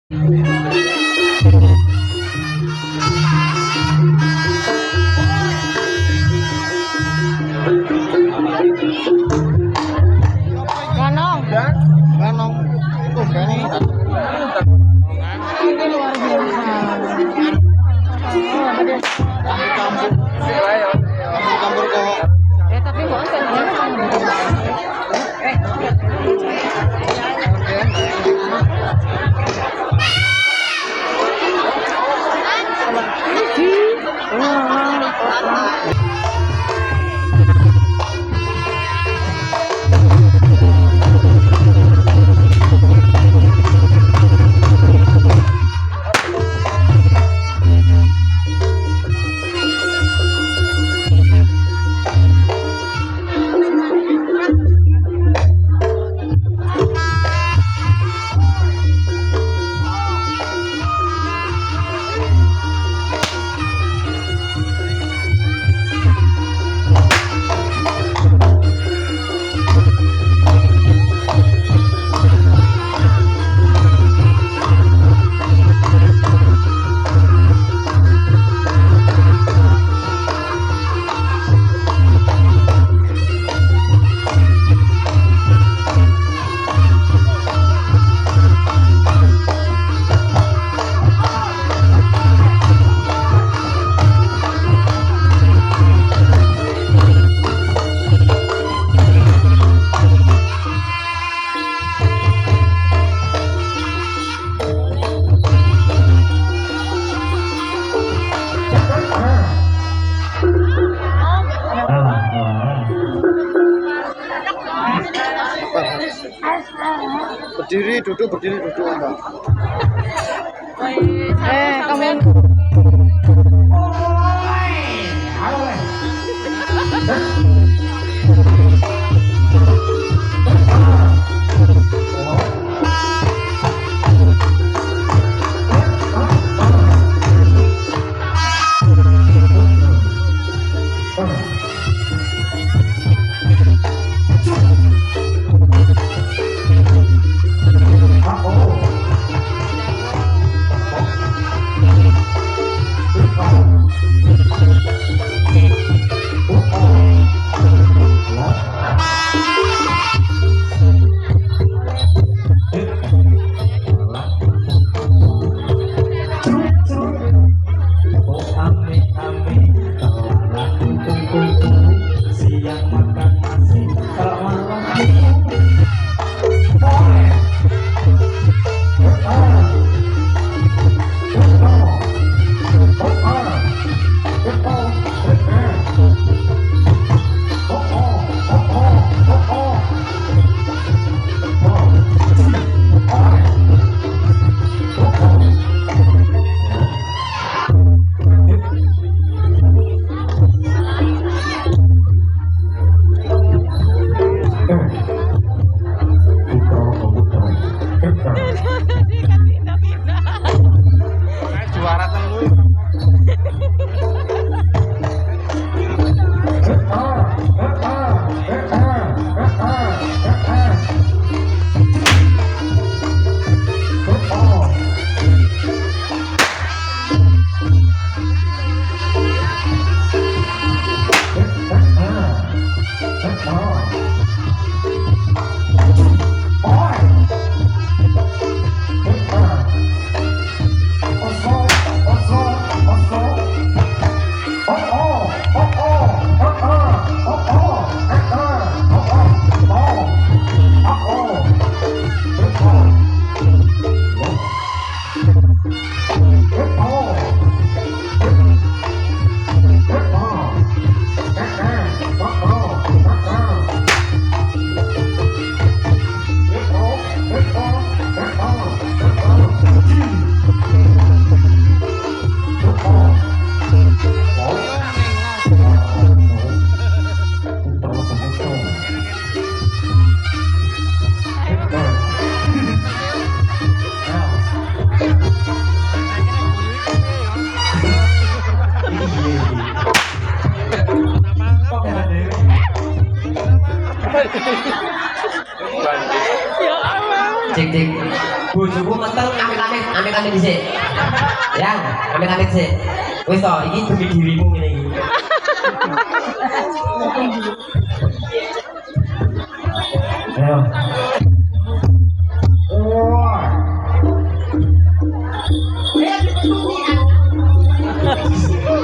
Ganong. Ganong. Itu gani. Ini luar biasa. Campur kok. Tapi kok Berdiri, duduk, berdiri, duduk, Mbak. kamu Juara telu. Ya Allah. cek. Bojoku meteng amit-amit dhisik. Yang, amit-amit sik. Wis to, iki demi dirimu ngene iki. Ayo.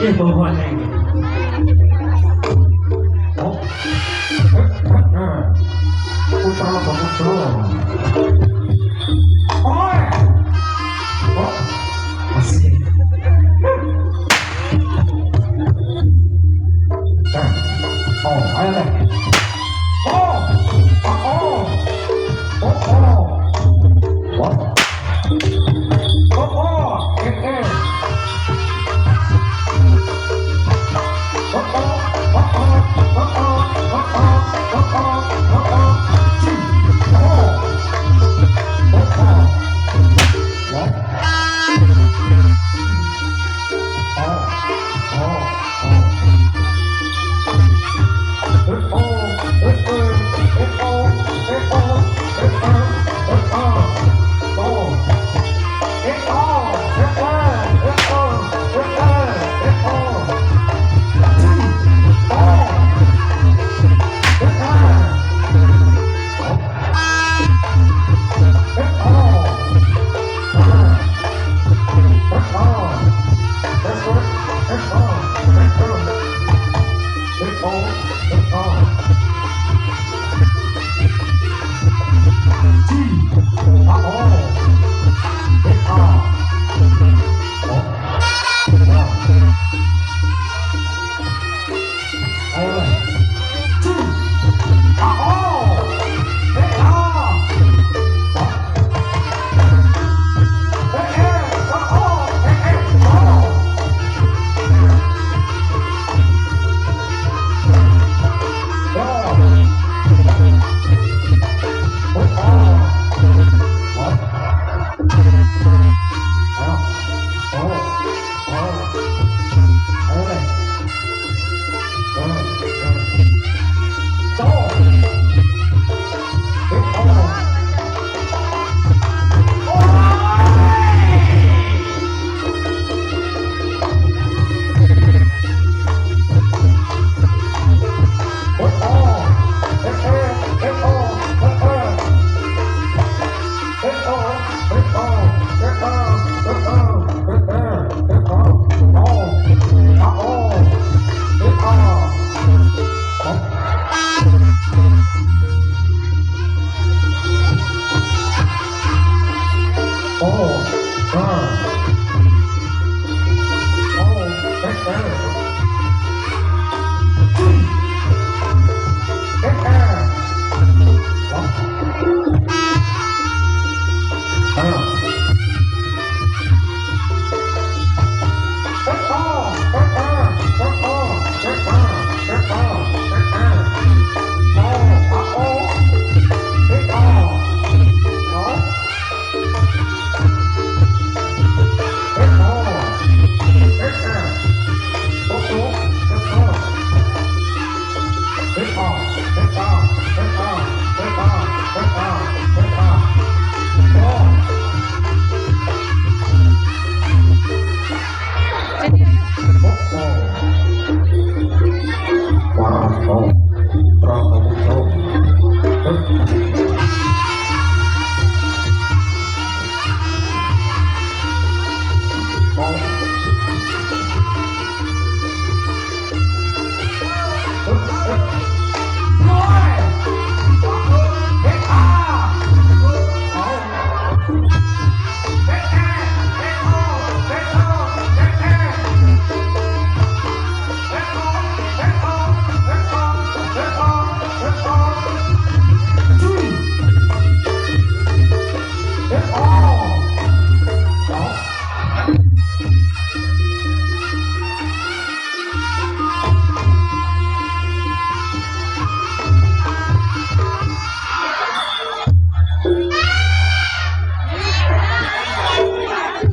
Ih, pohon ini. Oh. Putra putra. Oh. Oh. Masih. Oh, ayo deh. Oh. Oh. Oh. Oh. What? Oh. Oh.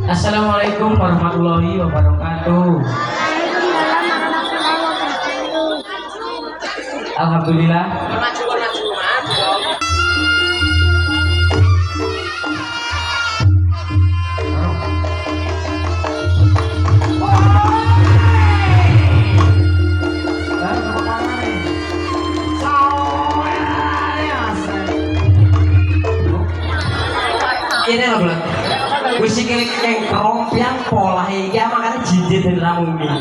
Assalamualaikum warahmatullahi wabarakatuh. Alhamdulillah. wis sikile cengkrong yang pola iki makane jinjit den ramuni.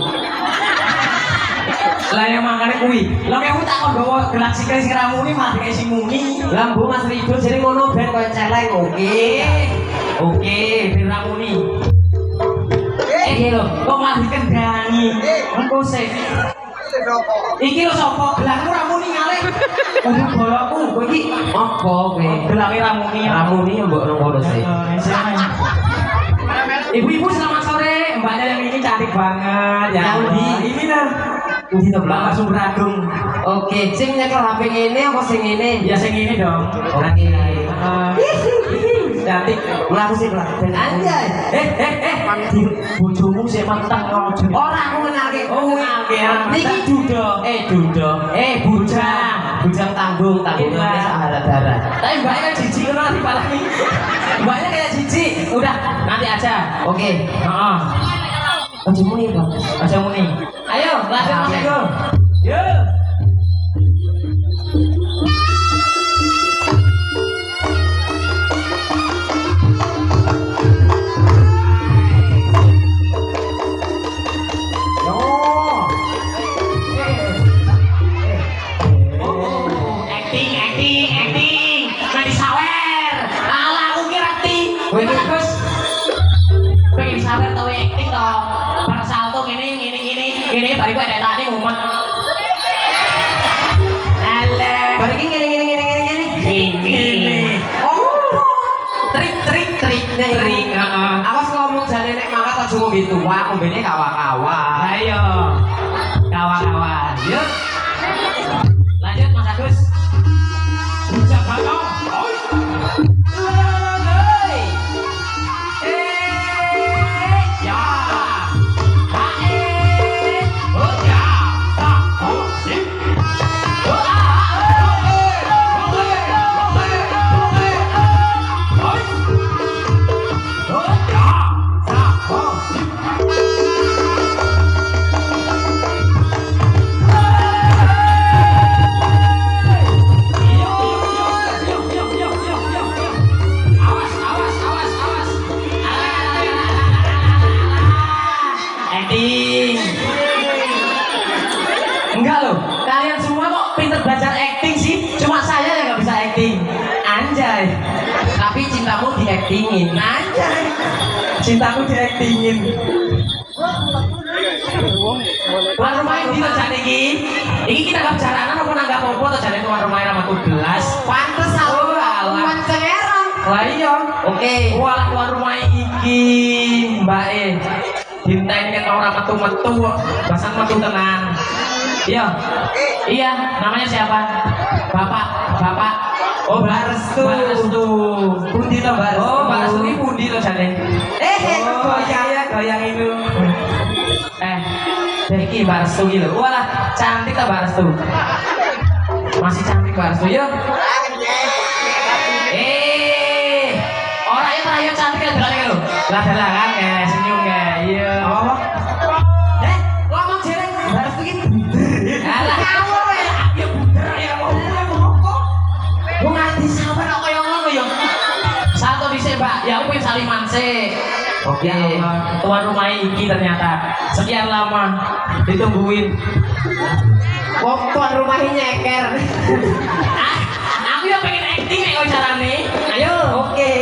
Lah yang makane kuwi. Lah kamu tak kok gawa gelas sikile sing ramuni malah dikek sing muni. Lah mbok Mas Ridho jare ngono ben koyo celeng. Oke, ben ramuni. Iki lho, kok malah dikendangi. Engko sik. Iki lho sapa gelangmu ramuni ngalih. Kudu golokku, kowe iki apa kowe? Gelange ramuni. Ramuni mbok nang kono sik. Ibu-ibu selamat sore, mbaknya yang ini cantik banget ya. Ini lah. Ini tuh belakang langsung beradung. Oke, sing nyekel HP ini apa sing ini? Ya sing ini dong. Oke. Cantik. Mlaku sih mlaku. Anjay. Bojomu sik menteng ojo. Ora aku kenalke. Oh, kenalke. Niki Dudo. Dudo. Bujang tanggung ini sahabat darah. Tapi mbaknya kan jijik ngono dipalangi. Mbaknya kayak jijik. Udah, nanti aja. Oke. Heeh. Aja muni, Bang. Aja muni. Ayo, lanjut Mas Ego. Yo. Ini bariku ada tadi mumet. Bari gini. Oh. Trik. Awas ngomong jane nek mangkat aja ngombe tuwa, ngombene kawa-kawa. Ayo. Kawa-kawa. Yuk. Lanjut Mas Agus. Bujang bakau. Enggak loh, kalian semua kok pinter belajar acting sih, cuma saya yang nggak bisa acting. Anjay. Tapi cintamu diactingin. Anjay. Cintaku diactingin. Tuan rumah ini tuh jadi ini kita nggak jalanan apa nggak apa-apa tuh jadi tuan rumah nama gelas. Pantes aku bukan cengerang. Lah iya. Oke. Wah tuan rumah iki Mbak Dinten orang metu-metu, bahasan metu tenang. Iya, namanya siapa? Bapak. Oh, Barestu. Pundi to Barestu? Oh, Barestu ini pundi to jane? Goyang itu. Iki Barestu iki lho. Walah, cantik to Barestu. Masih cantik Barestu yo. Orang yang rayu cantik kan berani lho. Lah kan senyum iya. Apa? Ngomong jelek Barestu iki. Alah ngawur ya. Ya bener ya kok. Wong nganti sampe kok koyo ngono ya. Satu dhisik, Mbak. Ya aku pengen saliman sih. Oke, tuan rumah iki ternyata sekian lama ditungguin. Kok tuan rumahnya nyeker? Aku ya pengen acting nek koyo carane. Ayo, oke.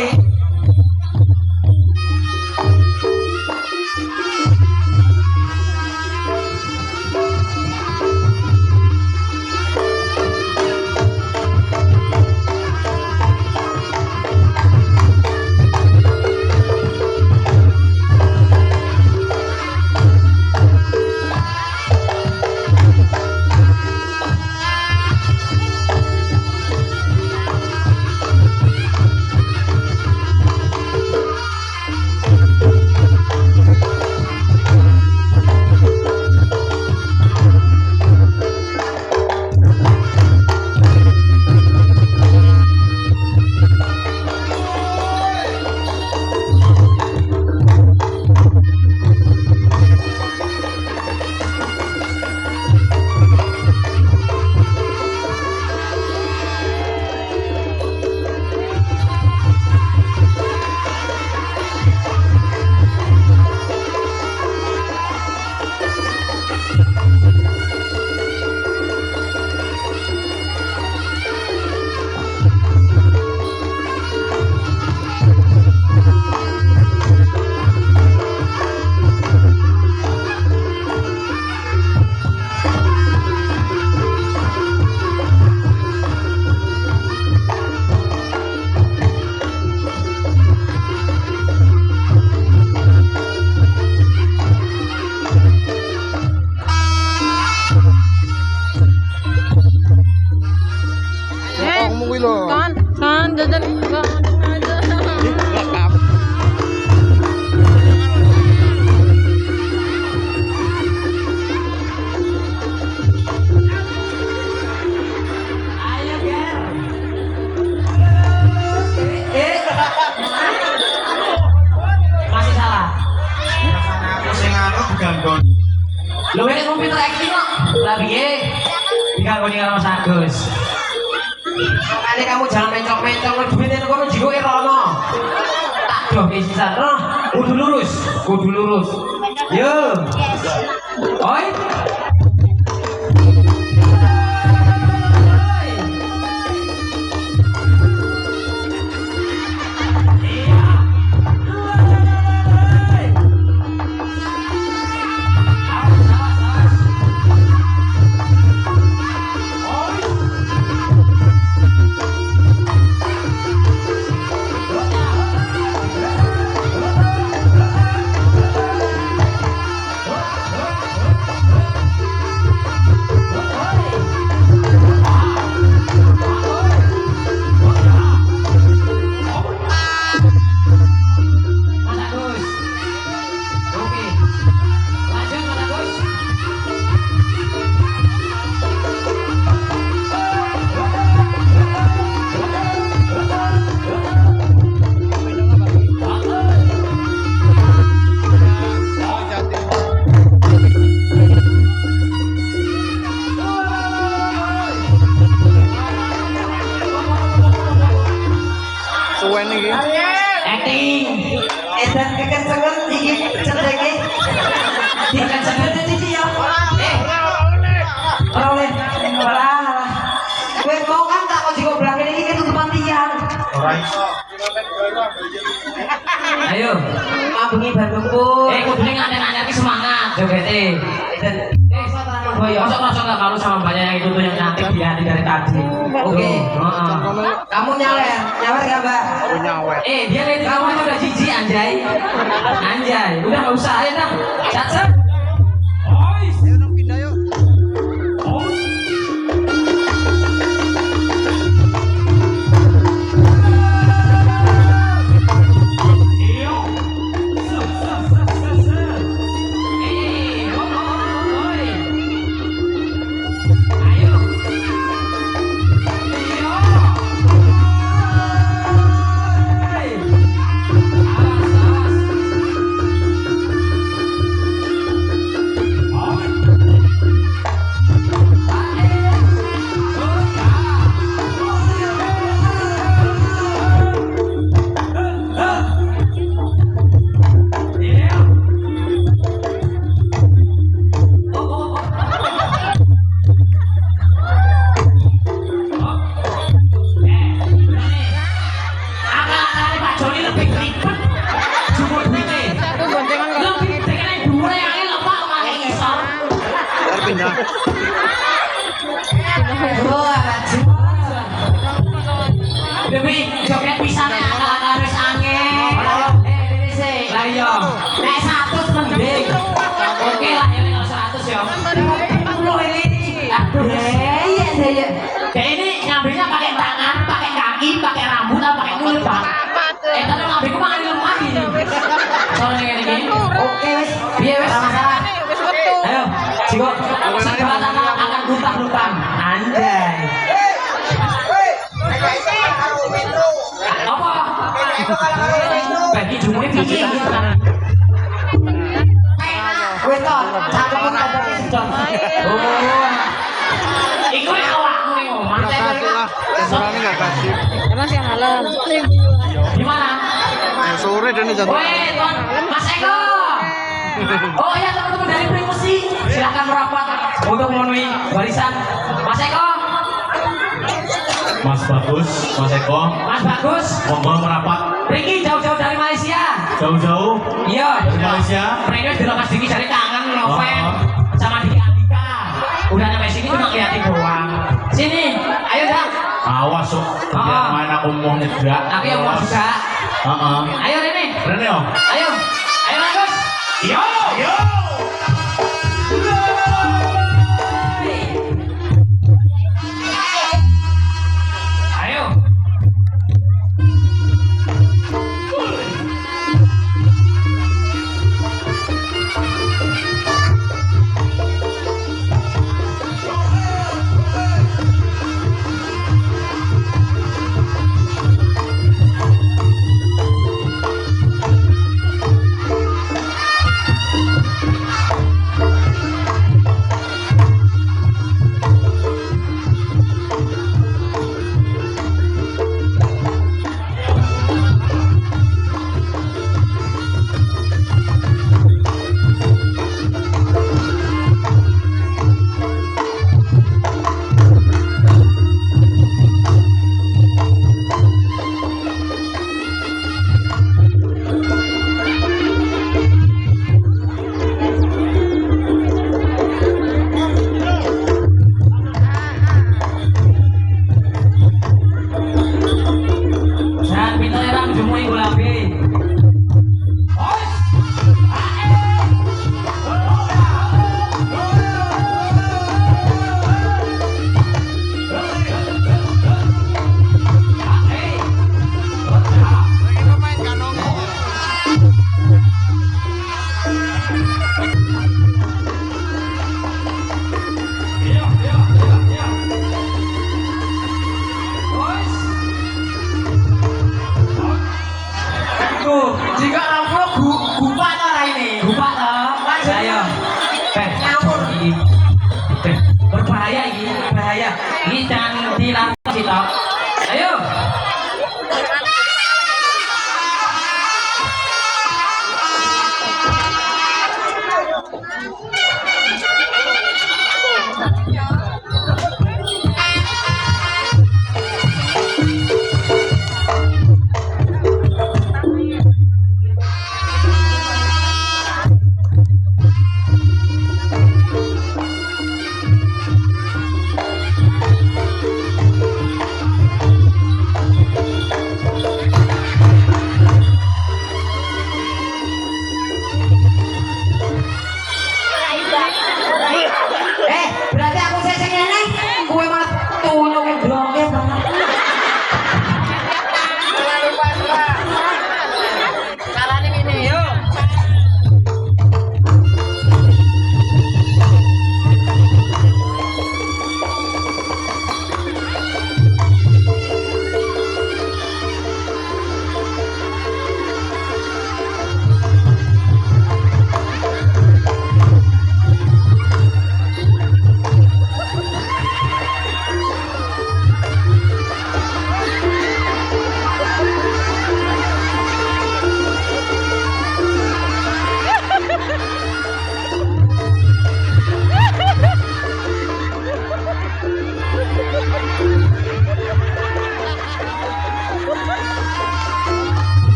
kon. Lu ini mau pinter acting kok. Lah piye? Dikagoni karo Mas Agus. Makanya kamu jangan mencok-mencok lu duitnya kono jigoke rono. Tak doke sisan roh. Kudu lurus, kudu lurus. Yo. Oi. Suwen iki. Acting. Edan kekencengan iki cendenge. Dikencengkan iki ya. Ora oleh. Ora. Kowe mau kan tak kok jigo blak iki ketutupan tiang. Ora iso. Ayo, mabungi bandungku. Kudune nganten-nganten semangat jogete. Edan. Boyo, masa nggak malu sama banyak yang itu tuh yang cantik di hati dari tadi. Oke. Kamu nyawer nggak mbak? Aku nyawer. Dia lihat kamu itu udah jijik anjay. Anjay, udah nggak usah ayo dah. Cacat. Ayo dong pindah yuk. Pindah. Demi joget pisane akal-akal wis angin. Dene sih. Lah iya. Nek 100 mending. Oke lah ya nek 100 ya. 10 ini. Aduh. Iya. Kayak ini ngambilnya pakai tangan, pakai kaki, pakai rambut atau pakai mulut, Bang. Tapi ngambilku makan di rumah ini. Soalnya kayak gini. Oke wis. Piye wis masalah. Ayo, Jigo. Segala tanah akan lutang-lutang. Anjay. Apa? Bagi jumurnya biji. Wes to, cakep kan ada sedot. Oh. Iku nek awakmu ning omah. Restorannya nggak kasih. Emang sih malam. Di mana? Sore dan jam. Weh, Tuan Mas Eko. Oh iya teman-teman dari Primusi, silakan merapat untuk memenuhi barisan Mas Eko. Mas Bagus, Mas Eko. Mas Bagus. Monggo merapat. Ricky jauh-jauh dari Malaysia. Jauh-jauh. Iya. Dari Malaysia. Mereka di lokasi Diki cari tangan Noven sama Diki Andika. Udah nyampe sini cuma liatin doang. Sini, ayo dah. Awas sok. Biar main aku mau nyedrak. Aku yang mau juga. Ayo Rene. Rene yo. Ayo. Ayo Bagus. Yo. Ayo.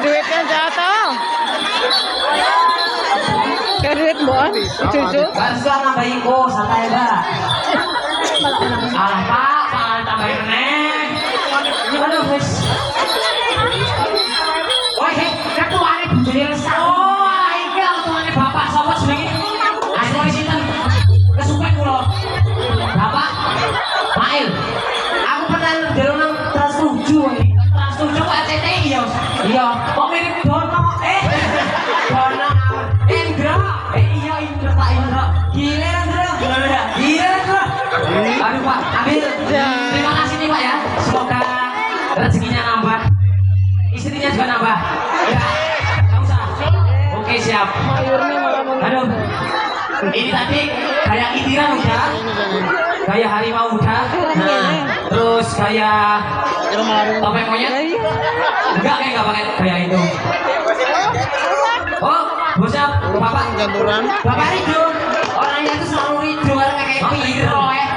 Duitnya jatuh. Kayak duit bon, cucu. Gak usah nambahin kok, santai mbak. Alah pak tambahin neng. Aduh guys. Woi hei, ketuanya bujuni resah. Oh, ini ketuanya bapak sopo jenenge. Asli sinten? Kesupen kula. Bapak Mail. Aku pernah ndelok nang Trans 7 iki. Trans 7 kok RCTI ya. Iya, kok mirip Dono. Dono. Indra. Iya Indra Pak Indra. Gila Indra. Gila Indra. Aduh Pak, ambil. Terima kasih nih Pak ya. Semoga rezekinya nambah. Istrinya juga nambah. Ya, nggak usah. Oke siap. Aduh, ini tadi kayak itiran udah, kayak harimau udah. Nah, terus kayak topeng monyet. Enggak kayak nggak pakai kayak itu. Oh, bosnya bapak Ganturan. bapak Ridho. Orangnya itu selalu Ridho, orang kayak piro ya.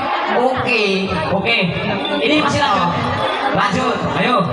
Oke. Ini masih lanjut. Lanjut, ayo.